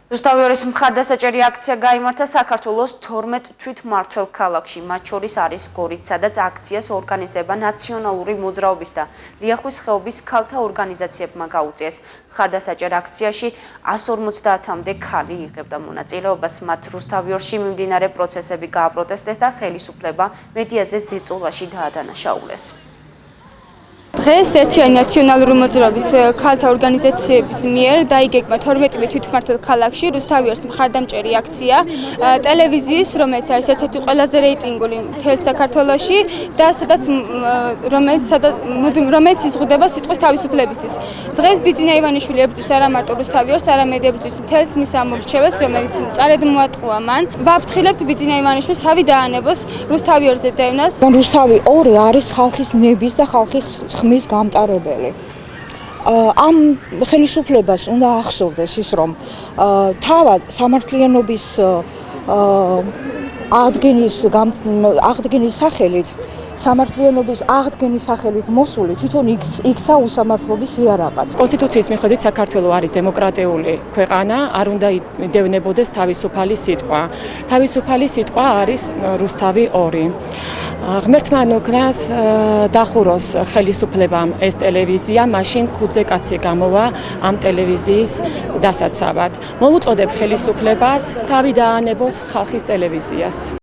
რუსთავიორის მხარდასაჭერი აქცია გაიმართა საქართველოს 12 თვითმმართველ ქალაქში, მათ შორის არის გორიც, სადაც აქციას ორგანიზება ნაციონალური მოძრაობის და ლიახვის ხეობის ქალთა ორგანიზაციებმა გაუწიეს. მხარდასაჭერ აქციაში 150-მდე ქალი იღებდა მონაწილეობას, მათ რუსთავიორში მიმდინარე პროცესები გააპროტესტეს და ხელისუფლება მედიაზე ზეწოლაში დაადანაშაულეს. დღეს ერთიანი ნაციონალური მოძრაობის ქალთა ორგანიზაციების მიერ დაიგეგმა 12 თვითმმართველ ქალაქში რუსთავიორის მხარდამჭერი აქცია ტელევიზიის, რომელიც არის ერთ-ერთი ყველაზე რეიტინგული მთელ საქართველოში და რომელიც იზღუდება სიტყვის თავისუფლებისთვის. დღეს ბიძინა ივანიშვილი ებრძვის არა მარტო რუსთავიორს, არამედ ებრძვის მთელს მის ამომრჩეველს, რომელიც მწარედ მოატყუა მან. ვაფრთხილებთ ბიძინა ივანიშვილს თავი დაანებოს რუსთავიორზე დევნას. რუსთავი 2 არის ხალხის ნების და ხალხის ხმის გამტარებელი. ამ ხელისუფლებას უნდა ახსოვდეს ის, რომ თავად სამართლიანობის აღდგენის სახელით სამართლიანობის აღდგენის სახელით მოსული თვითონ იქცა უსამართლობის იარაღად. კონსტიტუციის მიხედვით საქართველო არის დემოკრატიული ქვეყანა, არ უნდა იდევნებოდეს თავისუფალი სიტყვა. თავისუფალი სიტყვა არის რუსთავი 2. ღმერთმა ნოკნას დახუროს ხელისუფლებამ ეს ტელევიზია, მაშინ ქუძე კაცი გამოვა ამ ტელევიზიის დასაცავად. მოვუწოდებ ხელისუფლებას თავი დაანებოს ხალხის ტელევიზიას.